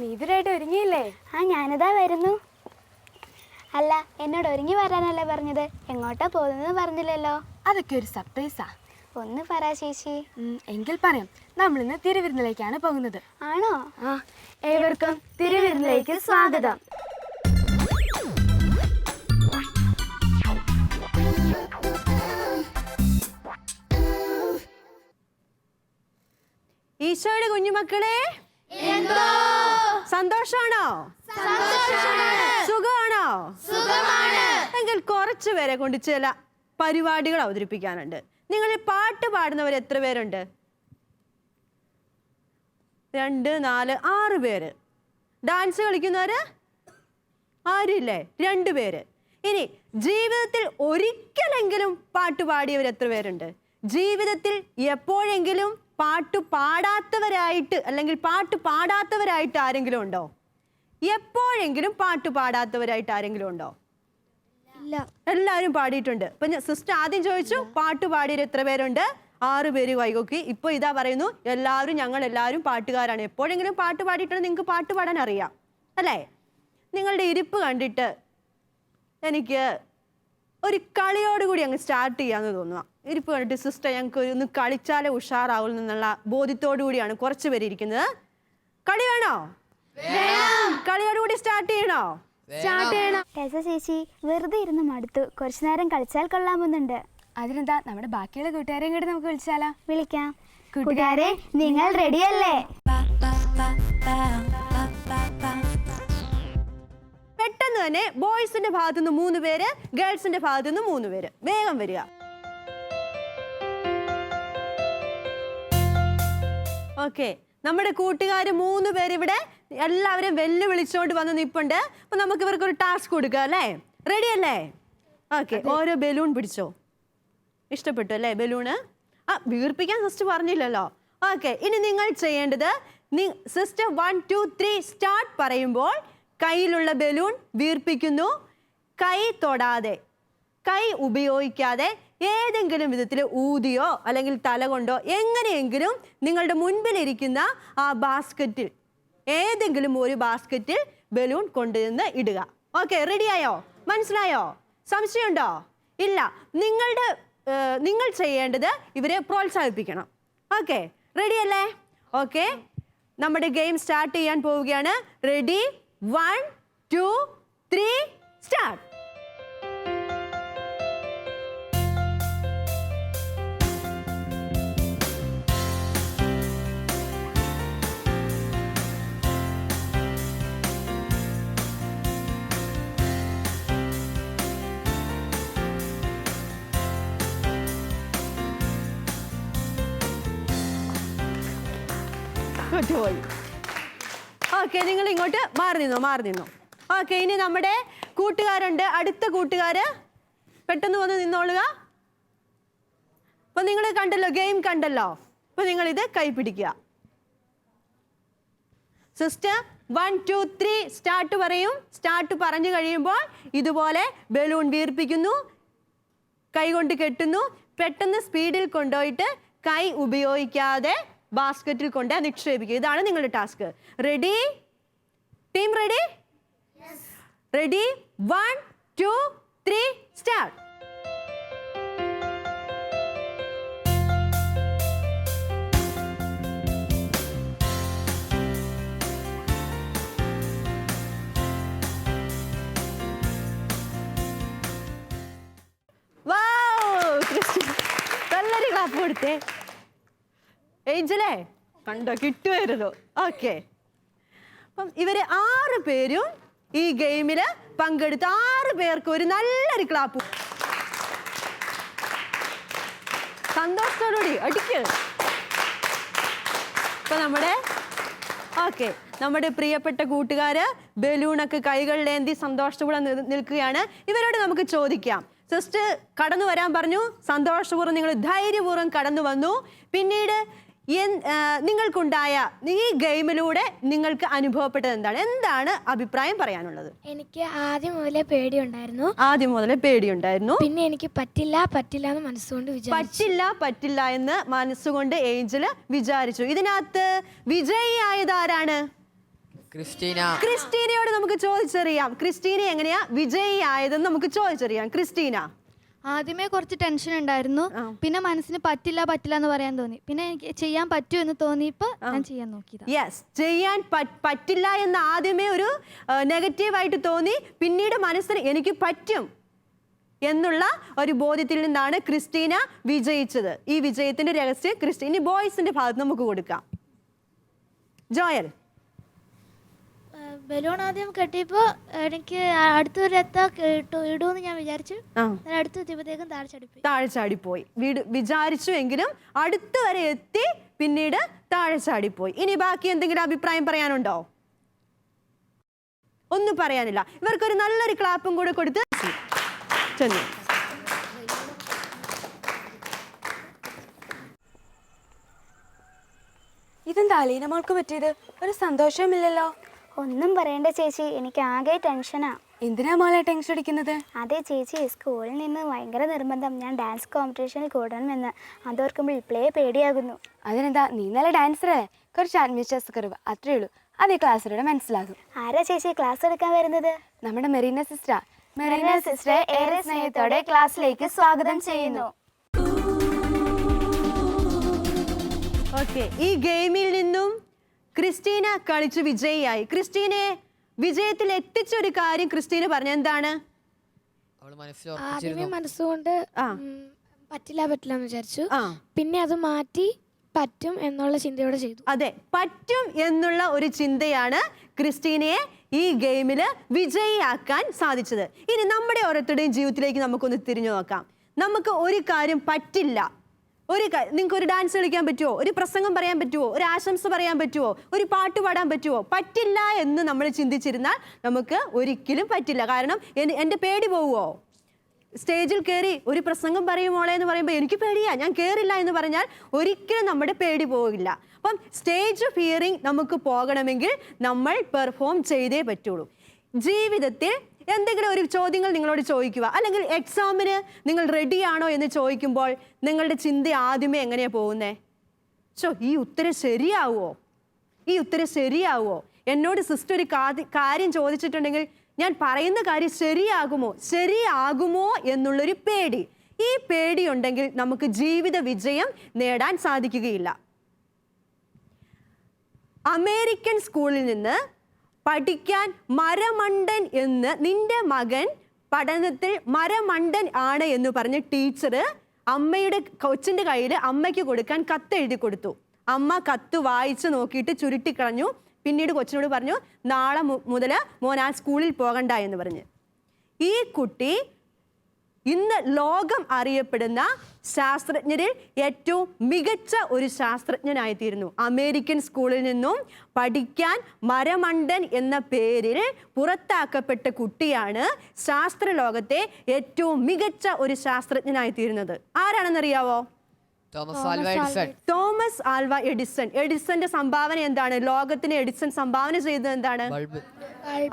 നീ ഇവരായിട്ട് ഒരുങ്ങിയില്ലേ? ഞാനിതാ വരുന്നു. അല്ല, എന്നോട് ഒരുങ്ങി വരാനല്ലേ പറഞ്ഞത്? എങ്ങോട്ടാ പോകുന്നത് പറഞ്ഞില്ലല്ലോ. അതൊക്കെ ഒരു സർപ്രൈസാ. ഒന്ന് പറ ചേച്ചി. എങ്കിൽ പറയാം. നമ്മളിന്ന് തിരുവിരുന്നിലേക്കാണ് പോകുന്നത്. ആണോ? ഏവർക്കും തിരുവിരുന്നിലേക്ക് സ്വാഗതം. ഈശോയുടെ കുഞ്ഞുമക്കളെ, സന്തോഷാണോ? സുഖമാണോ? എങ്കിൽ കുറച്ചു പേരെ കൊണ്ട് ചില പരിപാടികൾ അവതരിപ്പിക്കാനുണ്ട്. നിങ്ങൾ പാട്ട് പാടുന്നവർ എത്ര പേരുണ്ട്? 2, 4, 6 പേര്. ഡാൻസ് കളിക്കുന്നവര് ആരില്ലേ? 2 പേര്. ഇനി ജീവിതത്തിൽ ഒരിക്കലെങ്കിലും പാട്ട് പാടിയവർ എത്ര പേരുണ്ട്? ജീവിതത്തിൽ എപ്പോഴെങ്കിലും പാട്ട് പാടാത്തവരായിട്ട് അല്ലെങ്കിൽ പാട്ട് പാടാത്തവരായിട്ട് ആരെങ്കിലും ഉണ്ടോ? എപ്പോഴെങ്കിലും പാട്ട് പാടാത്തവരായിട്ട് ആരെങ്കിലും ഉണ്ടോ? ഇല്ല. എല്ലാവരും പാടിയിട്ടുണ്ട്. ഇപ്പൊ സിസ്റ്റർ ആദ്യം ചോദിച്ചു പാട്ട് പാടിയവർ എത്ര പേരുണ്ട്? 6 പേര് കൈകൊക്കി. ഇപ്പൊ ഇതാ പറയുന്നു ഞങ്ങൾ എല്ലാവരും പാട്ടുകാരാണ്. എപ്പോഴെങ്കിലും പാട്ട് പാടിയിട്ടുണ്ട്. നിങ്ങൾക്ക് പാട്ട് പാടാൻ അറിയാം അല്ലേ? നിങ്ങളുടെ ഇരിപ്പ് കണ്ടിട്ട് എനിക്ക് ഒരു കളിയോടുകൂടി അങ്ങ് സ്റ്റാർട്ട് ചെയ്യാന്ന് തോന്നുക. ഇരിപ്പ് കണ്ടിട്ട് സിസ്റ്റർ ഞങ്ങൾക്ക് ഒന്ന് കളിച്ചാലേ ഉഷാറാവുള്ളൂ എന്നുള്ള ബോധ്യത്തോടു കൂടിയാണ് കുറച്ച് പേര് ഇരിക്കുന്നത്. കളി വേണോ? കളിയോടുകൂടി സ്റ്റാർട്ട് ചെയ്യണോ? ചേച്ചി, വെറുതെ ഇരുന്ന് മടുത്തു. കുറച്ചു നേരം കളിച്ചാൽ കൊള്ളാമെന്നുണ്ട്. അതിനെന്താ, നമ്മുടെ ബാക്കിയുള്ള കൂട്ടുകാരെയും കൂടി നമുക്ക് വിളിച്ചാലോ? വിളിക്കാം. കൂട്ടുകാരെ, നിങ്ങൾ റെഡിയല്ലേ? പെട്ടെന്ന് തന്നെ ബോയ്സിന്റെ ഭാഗത്തു നിന്ന് 3 പേര്, ഗേൾസിന്റെ ഭാഗത്തു നിന്ന് 3 പേര്. വേഗം വരിക. ഓക്കെ, നമ്മുടെ കൂട്ടുകാർ 3 പേര് ഇവിടെ എല്ലാവരും വെല്ലുവിളിച്ചോണ്ട് വന്ന് നിൽപ്പുണ്ട്. അപ്പൊ നമുക്ക് ഇവർക്ക് ഒരു ടാസ്ക് കൊടുക്കാം അല്ലേ? റെഡി അല്ലേ? ഓക്കെ, ഓരോ ബലൂൺ പിടിച്ചോ. ഇഷ്ടപ്പെട്ടു അല്ലേ ബലൂണ്? വീർപ്പിക്കാൻ സിസ്റ്റർ പറഞ്ഞില്ലല്ലോ. ഓക്കെ, ഇനി നിങ്ങൾ ചെയ്യേണ്ടത് സിസ്റ്റർ 1, 2, 3 സ്റ്റാർട്ട് പറയുമ്പോൾ കയ്യിലുള്ള ബലൂൺ വീർപ്പിക്കുന്നു. കൈ തൊടാതെ, കൈ ഉപയോഗിക്കാതെ ഏതെങ്കിലും വിധത്തിൽ ഊതിയോ അല്ലെങ്കിൽ തല കൊണ്ടോ എങ്ങനെയെങ്കിലും നിങ്ങളുടെ മുൻപിലിരിക്കുന്ന ആ ബാസ്ക്കറ്റിൽ ഏതെങ്കിലും ഒരു ബാസ്ക്കറ്റിൽ ബലൂൺ കൊണ്ടുവന്ന് ഇടുക. ഓക്കെ, റെഡിയായോ? മനസ്സിലായോ? സംശയമുണ്ടോ? ഇല്ല. നിങ്ങൾ ചെയ്യേണ്ടത് ഇവരെ പ്രോത്സാഹിപ്പിക്കണം. ഓക്കെ, റെഡി അല്ലേ? ഓക്കെ, നമ്മുടെ ഗെയിം സ്റ്റാർട്ട് ചെയ്യാൻ പോവുകയാണ്. റെഡി? 1, 2, 3 സ്റ്റാർട്ട്. പോയി. ഓക്കെ, നിങ്ങൾ ഇങ്ങോട്ട് മാറി നിന്നോ. ഓക്കെ, ഇനി നമ്മുടെ കൂട്ടുകാരുണ്ട്. അടുത്ത കൂട്ടുകാര് പെട്ടെന്ന് വന്ന് നിന്നോളുക. അപ്പൊ നിങ്ങൾ കണ്ടല്ലോ, ഗെയിം കണ്ടല്ലോ. അപ്പൊ നിങ്ങൾ ഇത് കൈ പിടിക്കുക. സിസ്റ്റർ 1, 2, 3 സ്റ്റാർട്ട് പറയും. സ്റ്റാർട്ട് പറഞ്ഞു കഴിയുമ്പോൾ ഇതുപോലെ ബലൂൺ വീർപ്പിക്കുന്നു, കൈ കൊണ്ട് കെട്ടുന്നു. പെട്ടെന്ന് സ്പീഡിൽ കൊണ്ടുപോയിട്ട് കൈ ഉപയോഗിക്കാതെ ബാസ്ക്കറ്റിൽ കൊണ്ട് നിക്ഷേപിക്കുക. ഇതാണ് നിങ്ങളുടെ task. Ready? Team ready? Ready? 1, 2, 3 start. നല്ലൊരു ക്ലാപ്പ് കൊടുത്തേ. ഏഞ്ചലേ, കണ്ടോ, കിട്ടുമായിരുന്നു. ഓക്കെ, അപ്പം ഇവര് 6 പേരും ഈ ഗെയിമില് പങ്കെടുത്ത 6 പേർക്ക് ഒരു നല്ലൊരു ക്ലാപ്പ്. സന്തോഷത്തോടുകൂടി അടിക്ക്. ഇപ്പൊ നമ്മുടെ പ്രിയപ്പെട്ട കൂട്ടുകാര് ബലൂണൊക്കെ കൈകളിലേന്തി സന്തോഷത്തോടെ നിൽക്കുകയാണ്. ഇവരോട് നമുക്ക് ചോദിക്കാം. സിസ്റ്റർ കടന്നു വരാൻ പറഞ്ഞു. സന്തോഷപൂർവ്വം നിങ്ങൾ ധൈര്യപൂർവ്വം കടന്നു വന്നു. പിന്നീട് നിങ്ങൾക്കുണ്ടായ ഈ ഗെയിമിലൂടെ നിങ്ങൾക്ക് അനുഭവപ്പെട്ടത് എന്താണ് അഭിപ്രായം പറയാനുള്ളത്? എനിക്ക് ആദ്യം മുതലേ പേടിയുണ്ടായിരുന്നു. പിന്നെ എനിക്ക് പറ്റില്ല എന്ന് മനസ്സുകൊണ്ട് ഏഞ്ചൽ വിചാരിച്ചു. ഇതിനകത്ത് വിജയിയായത് ആരാണ്? ക്രിസ്റ്റീനയോട് നമുക്ക് ചോദിച്ചറിയാം. ക്രിസ്റ്റീന എങ്ങനെയാ വിജയിയായതെന്ന് നമുക്ക് ചോദിച്ചറിയാം. ക്രിസ്റ്റീന. ആദ്യമേ കുറച്ച് ടെൻഷൻ ഉണ്ടായിരുന്നു. പിന്നെ മനസ്സിന് പറ്റില്ല എന്ന് പറയാൻ തോന്നി. പിന്നെ എനിക്ക് ചെയ്യാൻ പറ്റൂ എന്ന് തോന്നിയപ്പോ ഞാൻ ചെയ്യാൻ നോക്കിയത്. യെസ്, ചെയ്യാൻ പറ്റില്ല എന്ന് ആദ്യമേ ഒരു നെഗറ്റീവായിട്ട് തോന്നി. പിന്നീട് മനസ്സിന് എനിക്ക് പറ്റും എന്നുള്ള ഒരു ബോധ്യത്തിൽ നിന്നാണ് ക്രിസ്റ്റീന വിജയിച്ചത്. ഈ വിജയത്തിന്റെ രഹസ്യം ക്രിസ്റ്റീന ബോയ്സിന്റെ ഭാഗത്ത് നമുക്ക് കൊടുക്കാം. ജോയൽ. ബലൂൺ ആദ്യം കെട്ടിയപ്പോൾ എനിക്ക് അടുത്തൊരു ഇടുമെന്ന് ഞാൻ വിചാരിച്ചു. അടുത്ത് എത്തിയപ്പോഴത്തേക്കും താഴെ ചാടിപ്പോയി. വിചാരിച്ചു എങ്കിലും അടുത്ത് വരെ എത്തി, പിന്നീട് താഴെ ചാടിപ്പോയി. ഇനി ബാക്കി എന്തെങ്കിലും അഭിപ്രായം പറയാനുണ്ടോ? ഒന്നും പറയാനില്ല. ഇവർക്കൊരു നല്ലൊരു ക്ലാപ്പും കൂടെ കൊടുത്ത് ചെന്നു. ഇതെന്താ അലീന മോൾക്ക് പറ്റിയത്? ഒരു സന്തോഷവുമില്ലല്ലോ. ഒന്നും പറയണ്ട ചേച്ചി, എനിക്ക് ആകെ ടെൻഷനാ. എന്തിനാ മോളെ ടെൻഷൻ അടിക്കുന്നത്? അതെ ചേച്ചി, സ്കൂളിൽ നിന്ന് ഭയങ്കര നിർബന്ധം ഞാൻ ഡാൻസ് കോമ്പറ്റീഷനിൽ കൂടണമെന്ന്. അതോർക്കുമ്പോൾ ഇപ്പോഴേ പേടിയാകുന്നു. അതിനെന്താ, നീ നല്ല ഡാൻസറല്ലേ? കുറച്ച് ആത്മവിശ്വാസ കുറവ്, അത്രേ ഉള്ളൂ. അത് ഈ ക്ലാസ്സിലൂടെ മനസ്സിലാകും. ആരാ ചേച്ചി ക്ലാസ് എടുക്കാൻ വരുന്നത്? നമ്മുടെ മെറീന സിസ്റ്റർ. മെറീന സിസ്റ്ററെ ഏറെ സ്നേഹത്തോടെ ക്ലാസ്സിലേക്ക് സ്വാഗതം ചെയ്യുന്നു. ഓക്കെ, ഈ ഗെയിമിൽ നിന്നും ക്രിസ്റ്റീന കളിച്ച് വിജയിയായി. ക്രിസ്റ്റീനെ വിജയത്തിൽ എത്തിച്ച ഒരു കാര്യം ക്രിസ്റ്റീന പറഞ്ഞ എന്താണ്? ആദ്യമേ മനസ്സുകൊണ്ട് പറ്റില്ല എന്ന് വിചാരിച്ചു. പിന്നെ അത് മാറ്റി പറ്റും എന്നുള്ള ചിന്തയോടെ ചെയ്തു. അതെ, പറ്റും എന്നുള്ള ഒരു ചിന്തയാണ് ക്രിസ്റ്റീനയെ ഈ ഗെയിമില് വിജയിയാക്കാൻ സാധിച്ചത്. ഇനി നമ്മുടെ ഓരോരുത്തരുടെയും ജീവിതത്തിലേക്ക് നമുക്കൊന്ന് തിരിഞ്ഞു നോക്കാം. നമുക്ക് ഒരു കാര്യം പറ്റില്ല. നിങ്ങൾക്ക് ഒരു ഡാൻസ് കളിക്കാൻ പറ്റുമോ? ഒരു പ്രസംഗം പറയാൻ പറ്റുമോ? ഒരു ആശംസ പറയാൻ പറ്റുമോ? ഒരു പാട്ട് പാടാൻ പറ്റുമോ? പറ്റില്ല എന്ന് നമ്മൾ ചിന്തിച്ചിരുന്നാൽ നമുക്ക് ഒരിക്കലും പറ്റില്ല. കാരണം എൻ്റെ പേടി പോവുമോ? സ്റ്റേജിൽ കയറി ഒരു പ്രസംഗം പറയുമോളെ എന്ന് പറയുമ്പോൾ എനിക്ക് പേടിയാ, ഞാൻ കയറില്ല എന്ന് പറഞ്ഞാൽ ഒരിക്കലും നമ്മുടെ പേടി പോകില്ല. അപ്പം സ്റ്റേജ് ഫിയറിങ് നമുക്ക് പോകണമെങ്കിൽ നമ്മൾ പെർഫോം ചെയ്തേ പറ്റുള്ളൂ. ജീവിതത്തിൽ എന്തെങ്കിലും ഒരു ചോദ്യങ്ങൾ നിങ്ങളോട് ചോദിക്കുക, അല്ലെങ്കിൽ എക്സാമിന് നിങ്ങൾ റെഡിയാണോ എന്ന് ചോദിക്കുമ്പോൾ നിങ്ങളുടെ ചിന്ത ആദ്യമേ എങ്ങനെയാണ് പോകുന്നത്? ഈ ഉത്തരം ശരിയാവോ? എന്നോട് സിസ്റ്റർ ഒരു കാര്യം ചോദിച്ചിട്ടുണ്ടെങ്കിൽ ഞാൻ പറയുന്ന കാര്യം ശരിയാകുമോ എന്നുള്ളൊരു പേടി. ഈ പേടി ഉണ്ടെങ്കിൽ നമുക്ക് ജീവിത വിജയം നേടാൻ സാധിക്കുകയില്ല. അമേരിക്കൻ സ്കൂളിൽ നിന്ന് പഠിക്കാൻ മരമണ്ടൻ എന്ന് നിന്റെ മകൻ പഠനത്തിൽ മരമണ്ടൻ ആണ് എന്ന് പറഞ്ഞ് ടീച്ചർ കൊച്ചിൻ്റെ കയ്യിൽ അമ്മയ്ക്ക് കൊടുക്കാൻ കത്ത് എഴുതി കൊടുത്തു. അമ്മ കത്ത് വായിച്ച് നോക്കിയിട്ട് ചുരുട്ടിക്കളഞ്ഞു. പിന്നീട് കൊച്ചിനോട് പറഞ്ഞു, നാളെ മുതൽ മോൻ ആ സ്കൂളിൽ പോകണ്ട എന്ന് പറഞ്ഞ്. ഈ കുട്ടി ഇന്ന് ലോകം അറിയപ്പെടുന്ന ശാസ്ത്രജ്ഞരിൽ ഏറ്റവും മികച്ച ഒരു ശാസ്ത്രജ്ഞനായിത്തീരുന്നു. അമേരിക്കൻ സ്കൂളിൽ നിന്നും പഠിക്കാൻ മരമണ്ടൻ എന്ന പേരിൽ പുറത്താക്കപ്പെട്ട കുട്ടിയാണ് ശാസ്ത്രലോകത്തെ ഏറ്റവും മികച്ച ഒരു ശാസ്ത്രജ്ഞനായിത്തീരുന്നത്. ആരാണെന്നറിയാവോ? Thomas Alva Edison. എഡിസന്റെ സംഭാവന എന്താണ്? ലോകത്തിന് എഡിസൺ സംഭാവന ചെയ്തത് എന്താണ്?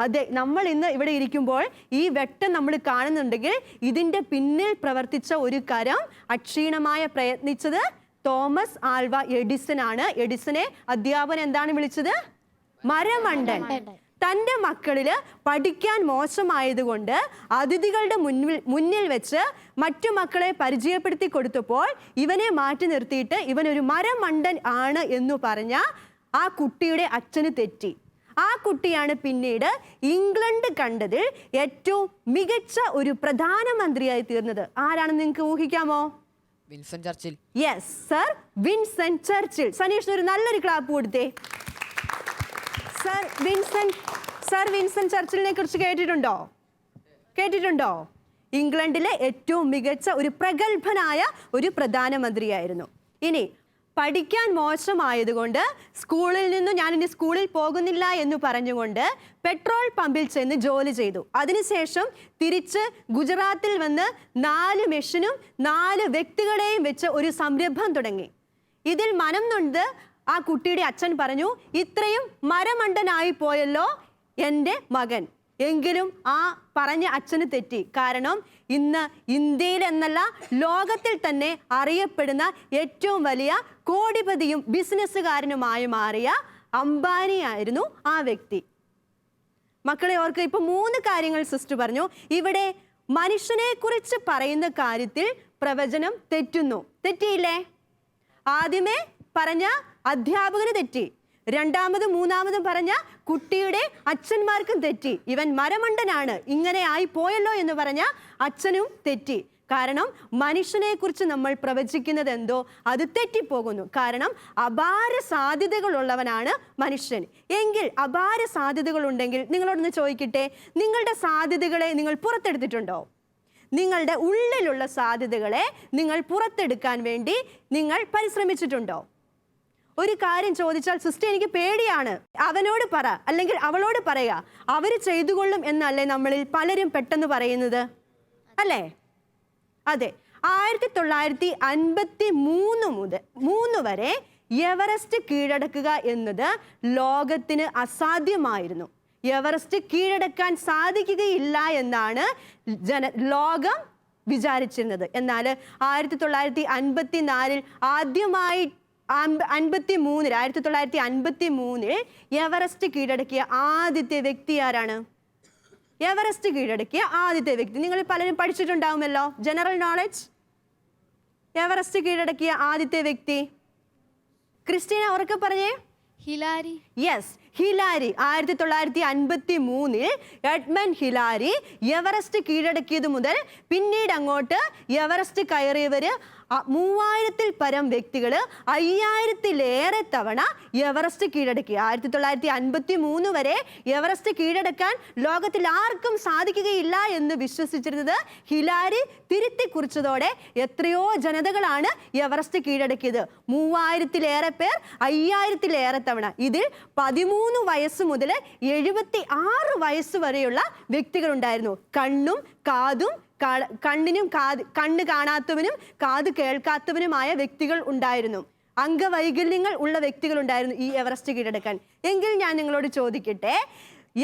അതെ, നമ്മൾ ഇന്ന് ഇവിടെ ഇരിക്കുമ്പോൾ ഈ വെട്ടം നമ്മൾ കാണുന്നുണ്ടെങ്കിൽ ഇതിന്റെ പിന്നിൽ പ്രവർത്തിച്ച ഒരു കരം, അക്ഷീണമായ പ്രയത്നിച്ചത് തോമസ് ആൽവ എഡിസൺ ആണ്. എഡിസനെ അധ്യാപകൻ എന്താണ് വിളിച്ചത്? മരമണ്ടൻ. തൻ്റെ മക്കളിൽ പഠിക്കാൻ മോശമായതുകൊണ്ട് അതിഥികളുടെ മുന്നിൽ വെച്ച് മറ്റു മക്കളെ പരിചയപ്പെടുത്തി കൊടുത്തപ്പോൾ ഇവനെ മാറ്റി നിർത്തിയിട്ട് ഇവനൊരു മരമണ്ടൻ ആണ് എന്ന് പറഞ്ഞ ആ കുട്ടിയുടെ അച്ഛന് തെറ്റി. ആ കുട്ടിയാണ് പിന്നീട് ഇംഗ്ലണ്ട് കണ്ടതിൽ ഏറ്റവും മികച്ച ഒരു പ്രധാനമന്ത്രിയായി തീർന്നത്. ആരാണെന്ന് നിങ്ങൾക്ക് ഊഹിക്കാമോ? വിൻസൻ ചർച്ചിൽ. യെസ് സർ, വിൻസൻ ചർച്ചിൽ. സനീഷിന് ഒരു നല്ലൊരു ക്ലാപ്പ് കൊടുത്തേ. സർ വിൻസൻ ചർച്ചിലിനെ കുറിച്ച് കേട്ടിട്ടുണ്ടോ? ഇംഗ്ലണ്ടിലെ ഏറ്റവും മികച്ച ഒരു പ്രഗത്ഭനായ ഒരു പ്രധാനമന്ത്രിയായിരുന്നു. ഇനി പഠിക്കാൻ മോശമായതുകൊണ്ട് സ്കൂളിൽ നിന്നും ഞാനിനി സ്കൂളിൽ പോകുന്നില്ല എന്ന് പറഞ്ഞുകൊണ്ട് പെട്രോൾ പമ്പിൽ ചെന്ന് ജോലി ചെയ്തു. അതിനുശേഷം തിരിച്ച് ഗുജറാത്തിൽ വന്ന് 4 മെഷീനും 4 വ്യക്തികളെയും വെച്ച് ഒരു സംരംഭം തുടങ്ങി. ഇതിൽ മനം നൊന്ത് ആ കുട്ടിയുടെ അച്ഛൻ പറഞ്ഞു, ഇത്രയും മരമണ്ടനായി പോയല്ലോ എൻ്റെ മകൻ. എങ്കിലും ആ പറഞ്ഞ അച്ഛന് തെറ്റി. കാരണം ഇന്ന് ഇന്ത്യയിൽ എന്നല്ല ലോകത്തിൽ തന്നെ അറിയപ്പെടുന്ന ഏറ്റവും വലിയ കോടിപതിയും ബിസിനസ്സുകാരനുമായി മാറിയ അംബാനി ആയിരുന്നു ആ വ്യക്തി. മക്കളെ ഓർക്ക് ഇപ്പൊ 3 കാര്യങ്ങൾ സിസ്റ്റർ പറഞ്ഞു. ഇവിടെ മനുഷ്യനെ കുറിച്ച് പറയുന്ന കാര്യത്തിൽ പ്രവചനം തെറ്റുന്നു. തെറ്റിയില്ലേ? ആദ്യമേ പറഞ്ഞ അധ്യാപകന് തെറ്റി, രണ്ടാമതും മൂന്നാമതും പറഞ്ഞ കുട്ടിയുടെ അച്ഛന്മാർക്കും തെറ്റി. ഇവൻ മരമണ്ടനാണ്, ഇങ്ങനെ ആയി പോയല്ലോ എന്ന് പറഞ്ഞ അച്ഛനും തെറ്റി. കാരണം മനുഷ്യനെ കുറിച്ച് നമ്മൾ പ്രവചിക്കുന്നത് എന്തോ അത് തെറ്റിപ്പോകുന്നു. കാരണം അപാര സാധ്യതകളുള്ളവനാണ് മനുഷ്യൻ. എങ്കിൽ അപാര സാധ്യതകൾ ഉണ്ടെങ്കിൽ നിങ്ങളോടൊന്ന് ചോദിക്കട്ടെ, നിങ്ങളുടെ സാധ്യതകളെ നിങ്ങൾ പുറത്തെടുത്തിട്ടുണ്ടോ? നിങ്ങളുടെ ഉള്ളിലുള്ള സാധ്യതകളെ നിങ്ങൾ പുറത്തെടുക്കാൻ വേണ്ടി നിങ്ങൾ പരിശ്രമിച്ചിട്ടുണ്ടോ? ഒരു കാര്യം ചോദിച്ചാൽ സിസ്റ്റർ എനിക്ക് പേടിയാണ്, അവനോട് പറ, അല്ലെങ്കിൽ അവളോട് പറയുക, അവർ ചെയ്തുകൊള്ളും എന്നല്ലേ നമ്മളിൽ പലരും പെട്ടെന്ന് പറയുന്നത്, അല്ലേ? അതെ, 1953 വരെ എവറസ്റ്റ് കീഴടക്കുക എന്നത് ലോകത്തിന് അസാധ്യമായിരുന്നു. എവറസ്റ്റ് കീഴടക്കാൻ സാധിക്കുകയില്ല എന്നാണ് ലോകം വിചാരിച്ചിരുന്നത്. എന്നാൽ 1954 ആദ്യമായി 1953 എവറസ്റ്റ് കീഴടക്കിയ ആദ്യത്തെ വ്യക്തി ആരാണ്? എവറസ്റ്റ് കീഴടക്കിയ ആദ്യത്തെ വ്യക്തി നിങ്ങൾ പലരും പഠിച്ചിട്ടുണ്ടാവുമല്ലോ, ജനറൽ നോളജ്. എവറസ്റ്റ് കീഴടക്കിയ ആദ്യത്തെ വ്യക്തി ക്രിസ്റ്റീന ഉറക്കെ പറഞ്ഞേ. Hillary. Yes, Hillary. 1953 Edmund Hillary Everest കീഴടക്കിയത് മുതൽ പിന്നീട് അങ്ങോട്ട് എവറസ്റ്റ് കയറിയവര് 3000-ൽ പരം വ്യക്തികൾ 5000-ലേറെ തവണ എവറസ്റ്റ് കീഴടക്കി. 1953 വരെ എവറസ്റ്റ് കീഴടക്കാൻ ലോകത്തിൽ ആർക്കും സാധിക്കുകയില്ല എന്ന് വിശ്വസിച്ചിരുന്നത് ഹിലാരി തിരുത്തി കുറിച്ചതോടെ എത്രയോ ജനതകളാണ് എവറസ്റ്റ് കീഴടക്കിയത്. 3000-ലേറെ പേർ 5000-ലേറെ തവണ. ഇതിൽ 13 വയസ്സ് മുതൽ 76 വയസ്സ് വരെയുള്ള വ്യക്തികളുണ്ടായിരുന്നു. കണ്ണ് കാണാത്തവനും കാത് കേൾക്കാത്തവനുമായ വ്യക്തികൾ ഉണ്ടായിരുന്നു. അംഗവൈകല്യങ്ങൾ ഉള്ള വ്യക്തികൾ ഉണ്ടായിരുന്നു ഈ എവറസ്റ്റ് കീഴടക്കാൻ. എങ്കിൽ ഞാൻ നിങ്ങളോട് ചോദിക്കട്ടെ,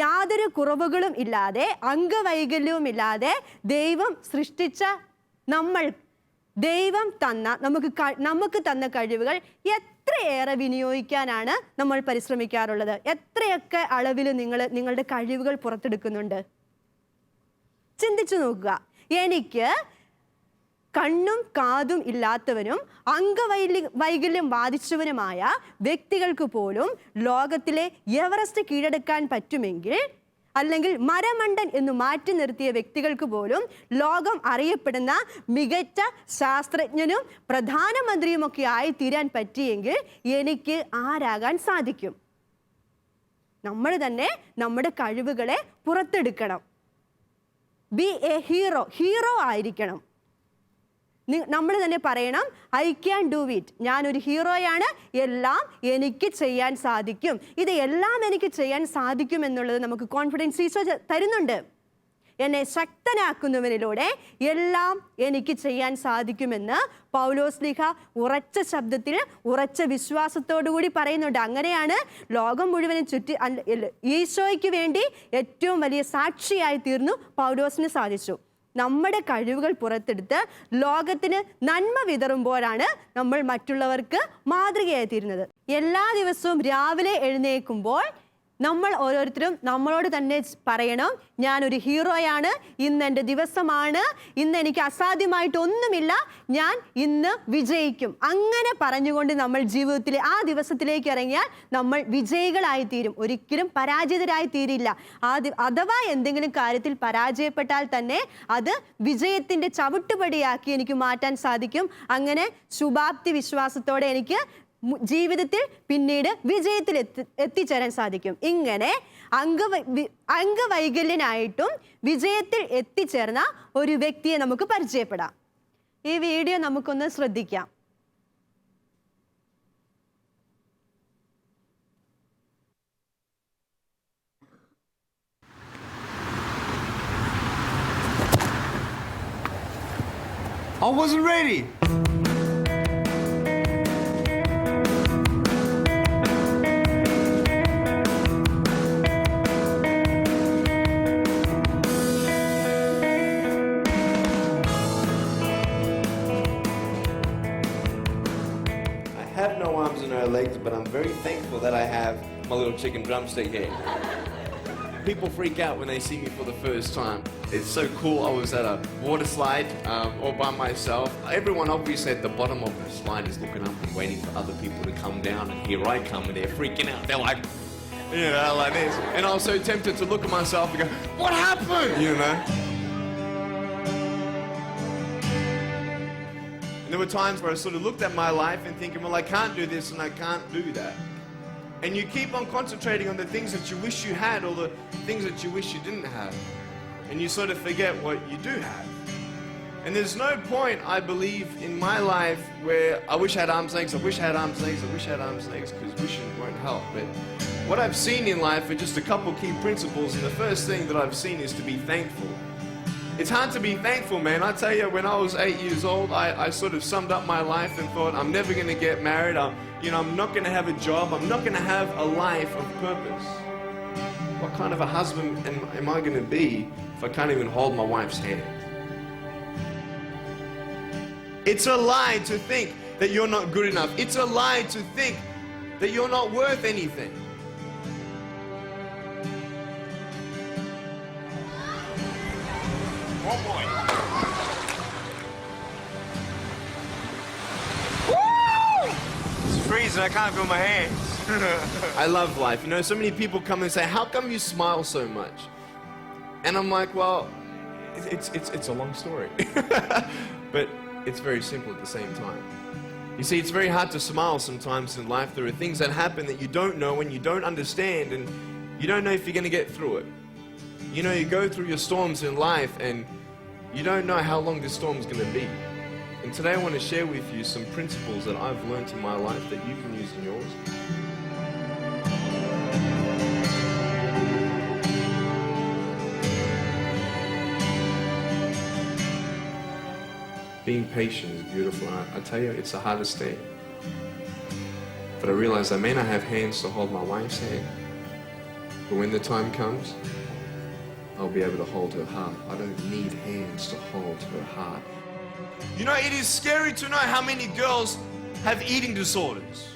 യാതൊരു കുറവുകളും ഇല്ലാതെ അംഗവൈകല്യവും ഇല്ലാതെ ദൈവം സൃഷ്ടിച്ച ദൈവം നമുക്ക് തന്ന കഴിവുകൾ എത്രയേറെ വിനിയോഗിക്കാനാണ് നമ്മൾ പരിശ്രമിക്കാറുള്ളത്? എത്രയൊക്കെ അളവിൽ നിങ്ങളുടെ കഴിവുകൾ പുറത്തെടുക്കുന്നുണ്ട്? ചിന്തിച്ചു നോക്കുക. എനിക്ക് കണ്ണും കാതും ഇല്ലാത്തവനും അംഗവൈകല്യം ബാധിച്ചവനുമായ വ്യക്തികൾക്ക് പോലും ലോകത്തിലെ എവറസ്റ്റ് കീഴടക്കാൻ പറ്റുമെങ്കിൽ, അല്ലെങ്കിൽ മരമണ്ടൻ എന്ന് മാറ്റി നിർത്തിയ വ്യക്തികൾക്ക് പോലും ലോകം അറിയപ്പെടുന്ന മികച്ച ശാസ്ത്രജ്ഞനും പ്രധാനമന്ത്രിയുമൊക്കെ ആയി തീരാൻ പറ്റിയെങ്കിൽ എനിക്ക് ആരാകാൻ സാധിക്കും? നമ്മൾ തന്നെ നമ്മുടെ കഴിവുകളെ പുറത്തെടുക്കണം. ബി എ ഹീറോ ആയിരിക്കണം. നമ്മൾ തന്നെ പറയണം, ഐ ക്യാൻ ഡു ഇറ്റ്. ഞാനൊരു ഹീറോയാണ്, എല്ലാം എനിക്ക് ചെയ്യാൻ സാധിക്കും. ഇത് എല്ലാം എനിക്ക് ചെയ്യാൻ സാധിക്കും എന്നുള്ളത് നമുക്ക് കോൺഫിഡൻസ് ഈശോ തരുന്നുണ്ട്. എന്നെ ശക്തനാക്കുന്നവനിലൂടെ എല്ലാം എനിക്ക് ചെയ്യാൻ സാധിക്കുമെന്ന് പൗലോസ്ലീഹ ഉറച്ച ശബ്ദത്തിൽ ഉറച്ച വിശ്വാസത്തോടു കൂടി പറയുന്നുണ്ട്. അങ്ങനെയാണ് ലോകം മുഴുവനും ഈശോയ്ക്ക് വേണ്ടി ഏറ്റവും വലിയ സാക്ഷിയായി തീർന്നു പൗലോസിന് സാധിച്ചു. നമ്മുടെ കഴിവുകൾ പുറത്തെടുത്ത് ലോകത്തിന് നന്മ വിതറുമ്പോഴാണ് നമ്മൾ മറ്റുള്ളവർക്ക് മാതൃകയായി തീരുന്നത്. എല്ലാ ദിവസവും രാവിലെ എഴുന്നേൽക്കുമ്പോൾ നമ്മൾ ഓരോരുത്തരും നമ്മളോട് തന്നെ പറയണം, ഞാനൊരു ഹീറോയാണ്, ഇന്ന് എൻ്റെ ദിവസമാണ്, ഇന്ന് എനിക്ക് അസാധ്യമായിട്ടൊന്നുമില്ല, ഞാൻ ഇന്ന് വിജയിക്കും. അങ്ങനെ പറഞ്ഞുകൊണ്ട് നമ്മൾ ജീവിതത്തിലെ ആ ദിവസത്തിലേക്ക് ഇറങ്ങിയാൽ നമ്മൾ വിജയികളായി തീരും, ഒരിക്കലും പരാജിതരായി തീരില്ല. അഥവാ എന്തെങ്കിലും കാര്യത്തിൽ പരാജയപ്പെട്ടാൽ തന്നെ അത് വിജയത്തിൻ്റെ ചവിട്ടുപടിയാക്കി എനിക്ക് മാറ്റാൻ സാധിക്കും. അങ്ങനെ ശുഭാപ്തി വിശ്വാസത്തോടെ എനിക്ക് ജീവിതത്തിൽ പിന്നീട് വിജയത്തിൽ എത്തിച്ചേരാൻ സാധിക്കും. ഇങ്ങനെ അംഗവൈകല്യനായിട്ടും വിജയത്തിൽ എത്തിച്ചേർന്ന ഒരു വ്യക്തിയെ നമുക്ക് പരിചയപ്പെടാം. ഈ വീഡിയോ നമുക്കൊന്ന് ശ്രദ്ധിക്കാം. I wasn't ready. No arms and no legs, but I'm very thankful that I have my little chicken drumstick here. people freak out when they see me for the first time. It's so cool. I was at a water slide all by myself. Everyone obviously at the bottom of the slide is looking up and waiting for other people to come down, and here I come and they're freaking out. They're like, you know, like this. And I was so tempted to look at myself and go, what happened? You know? And there were times where I sort of looked at my life and thinking, well, I can't do this and I can't do that. And you keep on concentrating on the things that you wish you had or the things that you wish you didn't have. And you sort of forget what you do have. And there's no point, I believe, in my life where I wish I had arms and legs, I wish I had arms and legs, I wish I had arms and legs, because wishing won't help. But what I've seen in life are just a couple key principles, and the first thing that I've seen is to be thankful. It's hard to be thankful, man. I tell you, when I was 8 years old, I sort of summed up my life and thought, I'm never going to get married. I'm not going to have a job. I'm not going to have a life of purpose. What kind of a husband am I going to be if I can't even hold my wife's hand? It's a lie to think that you're not good enough. It's a lie to think that you're not worth anything. One more. Woo! It's freezing, I can't feel my hands. I love life. You know, so many people come and say, how come you smile so much? And I'm like, well, it's a long story. But it's very simple at the same time. You see, it's very hard to smile sometimes in life. There are things that happen that you don't know and you don't understand, and you don't know if you're going to get through it. You know, you go through your storms in life and you don't know how long this storm's going to be. And today I want to share with you some principles that I've learned in my life that you can use in yours. Being patient is beautiful. I tell you, it's the hardest thing. But I realize I may not have hands to hold my wife's hand, but when the time comes, I'll be able to hold her heart. I don't need hands to hold her heart. You know, it is scary to know how many girls have eating disorders.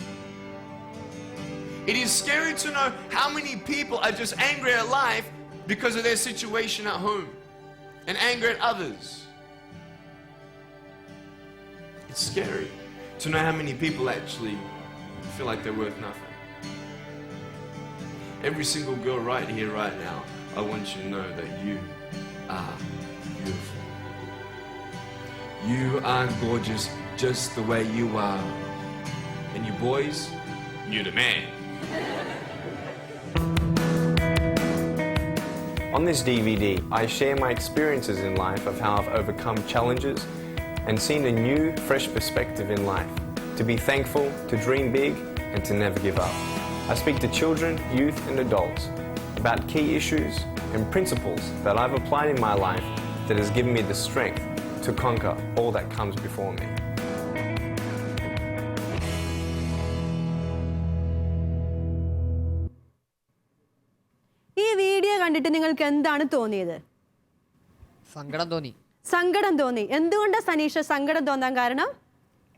It is scary to know how many people are just angry at life because of their situation at home and angry at others. It's scary to know how many people actually feel like they're worth nothing. Every single girl right here, right now, I want you to know that you are beautiful. You are gorgeous just the way you are. And you boys, you're the man. On this DVD, I share my experiences in life of how I've overcome challenges and seen a new, fresh perspective in life. To be thankful, to dream big, and to never give up. I speak to children, youth, and adults about key issues and principles that I've applied in my life that has given me the strength to conquer all that comes before me. ഈ video കണ്ടിട്ട് നിങ്ങൾക്ക് എന്താണ് തോന്നിയത്? സങ്കടം തോന്നി. സങ്കടം തോന്നി. എന്തുകൊണ്ടാണ് സനീഷ സങ്കടം തോന്നാൻ കാരണം?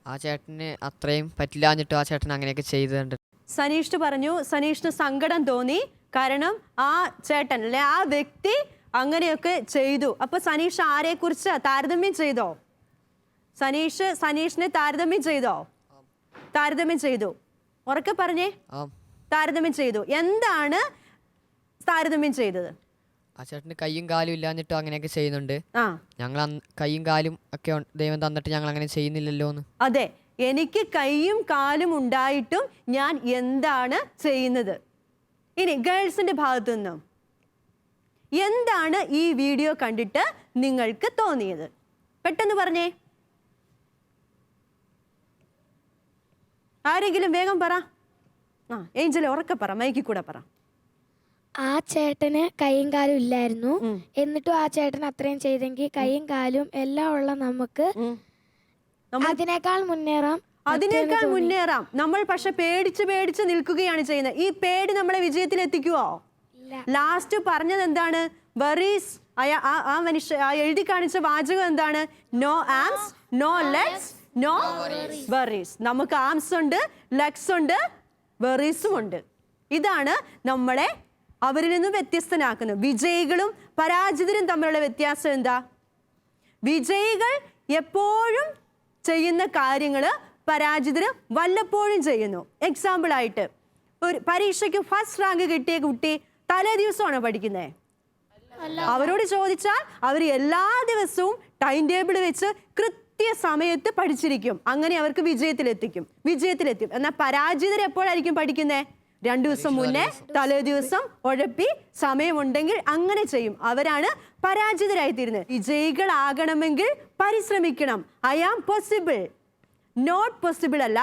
ആ ചേട്ടന് അത്രയും പറ്റില്ലാഞ്ഞിട്ട് ആ ചേട്ടൻ അങ്ങനെയൊക്കെ ചെയ്തിട്ടുണ്ട്. സനീഷ് പറഞ്ഞു സനീഷിന് സങ്കടം തോന്നി കാരണം ആ ചേട്ടൻ അല്ലെ ആ വ്യക്തി അങ്ങനെയൊക്കെ ചെയ്തു. അപ്പൊ സനീഷ് ആരെ കുറിച്ച് താരതമ്യം ചെയ്തോ? സനീഷിനെ താരതമ്യം ചെയ്തോ? താരതമ്യം ചെയ്തു. ഉറക്കെ പറഞ്ഞേ. താരതമ്യം ചെയ്തു. എന്താണ് താരതമ്യം ചെയ്തത്? ആ ചേട്ടന് കയ്യും കാലും ഇല്ലാഞ്ഞിട്ട് അങ്ങനെയൊക്കെ ചെയ്യുന്നുണ്ട്. ഞങ്ങൾ കയ്യും കാലും ഒക്കെ ദൈവം തന്നിട്ട് ഞങ്ങൾ അങ്ങനെ ചെയ്യുന്നില്ലല്ലോ എന്ന്. അതെ, എനിക്ക് കയ്യും കാലും ഉണ്ടായിട്ടും ഞാൻ എന്താണ് ചെയ്യുന്നത്? ഇനി ഗേൾസിന്റെ ഭാഗത്തു നിന്നും എന്താണ് ഈ വീഡിയോ കണ്ടിട്ട് നിങ്ങൾക്ക് തോന്നിയത്? പെട്ടെന്ന് പറഞ്ഞേ. ആരെങ്കിലും വേഗം പറ. ഏഞ്ചൽ ഉറക്കെ പറ, മൈക്കിൽ കൂടെ പറ. ആ ചേട്ടന് കൈയും കാലും ഇല്ലായിരുന്നു, എന്നിട്ടും ആ ചേട്ടൻ അത്രയും ചെയ്തെങ്കിൽ കൈയും കാലും എല്ലാം ഉള്ള നമുക്ക് അതിനേക്കാൾ മുന്നേറാം. നമ്മൾ പക്ഷെ പേടിച്ച് നിൽക്കുകയാണ് ചെയ്യുന്നത്. ഈ പേടി നമ്മളെ വിജയത്തിൽ എത്തിക്കുവോ? ലാസ്റ്റ് പറഞ്ഞത് എന്താണ്? വറീസ്. ആ മനുഷ്യ എഴുതി കാണിച്ച വാചകം എന്താണ്? No arms, no legs, no worries. നമുക്ക് ആംസ് ഉണ്ട്, ലെഗ്സ് ഉണ്ട്, വറീസും ഉണ്ട്. ഇതാണ് നമ്മളെ അവരിൽ നിന്നും വ്യത്യസ്തനാക്കുന്നു. വിജയികളും പരാജിതരും തമ്മിലുള്ള വ്യത്യാസം എന്താ? വിജയികൾ എപ്പോഴും ചെയ്യുന്ന കാര്യങ്ങൾ പരാജിതർ വല്ലപ്പോഴും ചെയ്യുന്നു. എക്സാമ്പിൾ ആയിട്ട് ഒരു പരീക്ഷയ്ക്ക് ഫസ്റ്റ് റാങ്ക് കിട്ടിയ കുട്ടി തലേ ദിവസമാണോ പഠിക്കുന്നത്? അവരോട് ചോദിച്ചാൽ അവർ എല്ലാ ദിവസവും ടൈം ടേബിൾ വെച്ച് കൃത്യസമയത്ത് പഠിച്ചിരിക്കും. അങ്ങനെ അവർക്ക് വിജയത്തിലെത്തും. എന്നാൽ പരാജിതർ എപ്പോഴായിരിക്കും പഠിക്കുന്നത്? 2 ദിവസം മുന്നേ, തലേ ദിവസം ഉഴപ്പി, സമയമുണ്ടെങ്കിൽ അങ്ങനെ ചെയ്യും. അവരാണ് പരാജിതരായിത്തീരുന്നത്. വിജയികളാകണമെങ്കിൽ പരിശ്രമിക്കണം. I am possible, not possible അല്ല.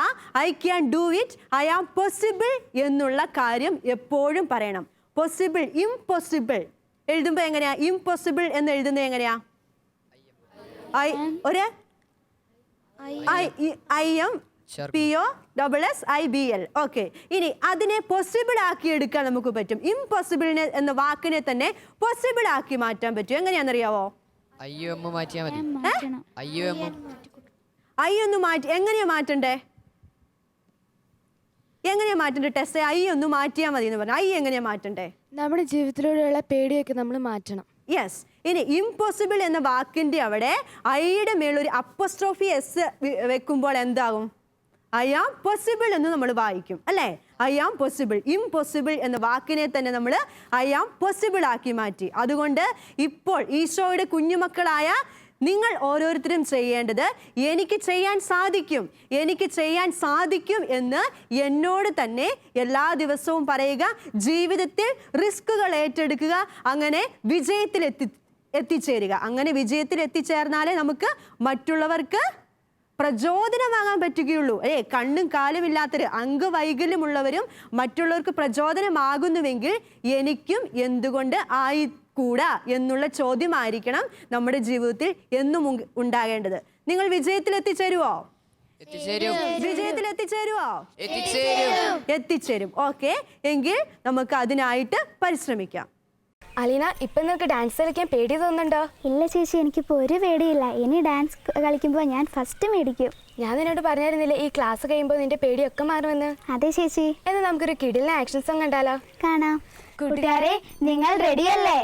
I can do it, I am possible എന്നുള്ള കാര്യം എപ്പോഴും പറയണം. പോസിബിൾ, ഇംപോസിബിൾ എഴുതുമ്പോൾ എങ്ങനെയാ? ഇംപോസിബിൾ എന്ന് എഴുതുന്നത് എങ്ങനെയാ? IMPOSSIBL. ഓക്കെ, ഇനി അതിനെ പോസിബിൾ ആക്കി എടുക്കാൻ നമുക്ക് പറ്റും. ഇംപോസിബിളിനെ എന്ന വാക്കിനെ തന്നെ പോസിബിൾ ആക്കി മാറ്റാൻ പറ്റും. എങ്ങനെയാണെന്നറിയാവോ? IOM മാറ്റിയാൽ മതി. IOM ഐ ഒന്ന് മാറ്റി. എങ്ങനെയാ മാറ്റണ്ടേ? ടെസ്റ്റ് ഐ ഒന്ന് മാറ്റിയാൽ മതി എന്ന് പറഞ്ഞു. ഐ എങ്ങനെയാ മാറ്റണ്ടേ? നമ്മുടെ ജീവിതത്തിലൂടെയുള്ള പേടിയൊക്കെ നമ്മൾ മാറ്റണം. യെസ്. ഇനി ഇംപോസിബിൾ എന്ന വാക്കിന്റെ അവിടെ ഐയുടെ മേളൊരു അപ്പോസ്ട്രോഫി എസ് വെക്കുമ്പോൾ എന്താകും? ഐ ആം പോസിബിൾ എന്ന് നമ്മൾ വായിക്കും അല്ലേ? I am possible. ഇംപോസിബിൾ എന്ന വാക്കിനെ തന്നെ നമ്മൾ ഐ ആം പോസിബിൾ ആക്കി മാറ്റി. അതുകൊണ്ട് ഇപ്പോൾ ഈശോയുടെ കുഞ്ഞുമക്കളായ നിങ്ങൾ ഓരോരുത്തരും ചെയ്യേണ്ടത് എനിക്ക് ചെയ്യാൻ സാധിക്കും എന്ന് എന്നോട് തന്നെ എല്ലാ ദിവസവും പറയുക. ജീവിതത്തിൽ റിസ്കുകൾ ഏറ്റെടുക്കുക. അങ്ങനെ വിജയത്തിൽ എത്തിച്ചേരുക. അങ്ങനെ വിജയത്തിൽ എത്തിച്ചേർന്നാലേ നമുക്ക് മറ്റുള്ളവർക്ക് പ്രചോദനമാകാൻ പറ്റുകയുള്ളൂ. കണ്ണും കാലും ഇല്ലാത്തവർ, അംഗവൈകല്യമുള്ളവരും മറ്റുള്ളവർക്ക് പ്രചോദനമാകുന്നുവെങ്കിൽ എനിക്കും എന്തുകൊണ്ട് കൂടാ എന്നുള്ള ചോദ്യമായിരിക്കണം നമ്മുടെ ജീവിതത്തിൽ എന്നും ഉണ്ടാകേണ്ടത്. നിങ്ങൾ വിജയത്തിൽ എത്തിച്ചേരുവോ? എത്തിച്ചേരും. ഓക്കെ, എങ്കിൽ നമുക്ക് അതിനായിട്ട് പരിശ്രമിക്കാം. അലീന, ഇപ്പൊ നിനക്ക് ഡാൻസ് കളിക്കാൻ പേടി തോന്നുന്നുണ്ടോ? ഇല്ല ചേച്ചി, എനിക്കിപ്പോൾ ഒരു പേടിയില്ല. ഇനി ഡാൻസ് കളിക്കുമ്പോൾ ഞാൻ ഫസ്റ്റ് മേടിക്കും. ഞാൻ നിന്നോട് പറഞ്ഞിരുന്നില്ലേ ഈ ക്ലാസ് കഴിയുമ്പോൾ നിന്റെ പേടിയൊക്കെ മാറുമെന്ന്? അതെ ചേച്ചി. എന്നാൽ നമുക്കൊരു കിടിലൻ ആക്ഷൻ സോങ് കണ്ടാലോ? കാണാം. കൂട്ടുകാരെ, നിങ്ങൾ റെഡിയല്ലേ?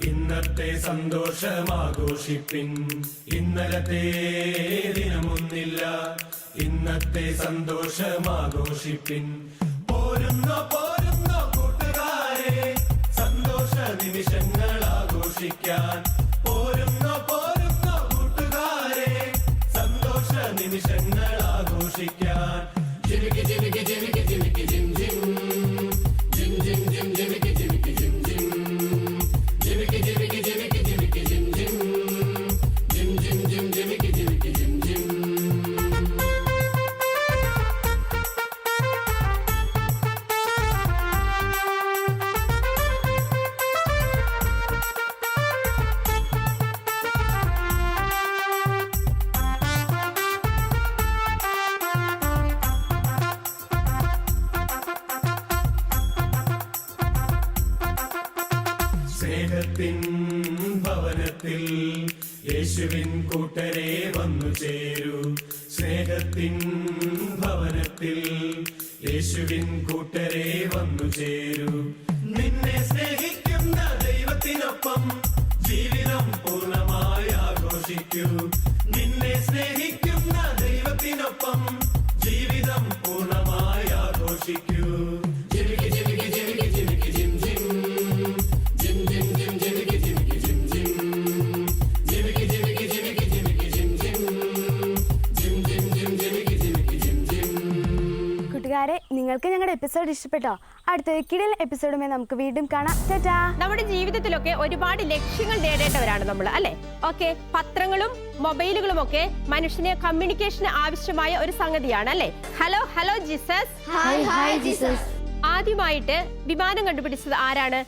ഇന്നത്തെ സന്തോഷമാഘോഷിപ്പിൻ. ഇന്നലത്തെ ദിനമൊന്നില്ല, ഇന്നത്തെ സന്തോഷമാഘോഷിപ്പിൻ. പോരുന്നോ കൂട്ടുകാരെ, സന്തോഷ നിമിഷങ്ങൾ ആഘോഷിക്കാൻ. പോരുന്നോ കൂട്ടുകാരെ, സന്തോഷ നിമിഷങ്ങൾ ആഘോഷിക്കാൻ. ജിമിക്ക് ജിമിക്ക് ജിമിക്ക് ജിമിക്ക് ജിം ജിം ജിം ജിം ജിം ജിമിക്ക് ജിമിക്ക് ജിം ജിം ജിമിക്ക് ജിമിക്ക് ജിമിക്ക് ജിമിക്ക് ജിം ജിം ജിം ജിം ജിം ജിമിക്ക് ജിമിക്ക് ജിം ജിം. യേശുവിൻ കൂട്ടരെ വന്നു ചേരൂ സ്നേഹത്തിൻ ഭവനത്തിൽ. യേശുവിൻ കൂട്ടരെ വന്നു ചേരൂ. നിന്നെ സ്നേഹിക്കുന്ന ദൈവത്തിനൊപ്പം ജീവിതം പൂർണ്ണമായി ആഘോഷിക്കൂ. നിന്നെ സ്നേഹിക്കുന്ന ദൈവത്തിനൊപ്പം ജീവിതം പൂർണ്ണമായി ആഘോഷിക്കൂ. ജിമിക്ക് ജിമിക്ക് ജിമിക്ക് ജിമിക്ക് ജിം ജിം ജിം ജിം ജിം ജിമിക്ക് ജിമിക്ക് ജിം ജിം ജിമിക്ക് ജിമിക്ക് ജിമിക്ക് ജിമിക്ക് ജിം ജിം ജിം ജിം ജിം ജിമിക്ക് ജിമിക്ക് ജിം ജിം. കൂട്ടുകാരെ, നിങ്ങൾക്ക് ഞങ്ങളുടെ എപ്പിസോഡ് ഇഷ്ടപ്പെട്ടോ? അടുത്ത കിടിൽ എപ്പിസോഡുമായി നമുക്ക് വീണ്ടും കാണാം. ടാറ്റാ. നമ്മുടെ ജീവിതത്തിലൊക്കെ ഒരുപാട് ലക്ഷ്യങ്ങൾ നേടേണ്ടവരാണ് നമ്മൾ, അല്ലെ? ഓക്കെ, പത്രങ്ങളും മൊബൈലുകളും ഒക്കെ മനുഷ്യന് കമ്മ്യൂണിക്കേഷന് ആവശ്യമായ ഒരു സംഗതിയാണ്, അല്ലെ? Hello hello Jesus. Hi hi Jesus. ആദ്യമായിട്ട് വിമാനം കണ്ടുപിടിച്ചത് ആരാണ്?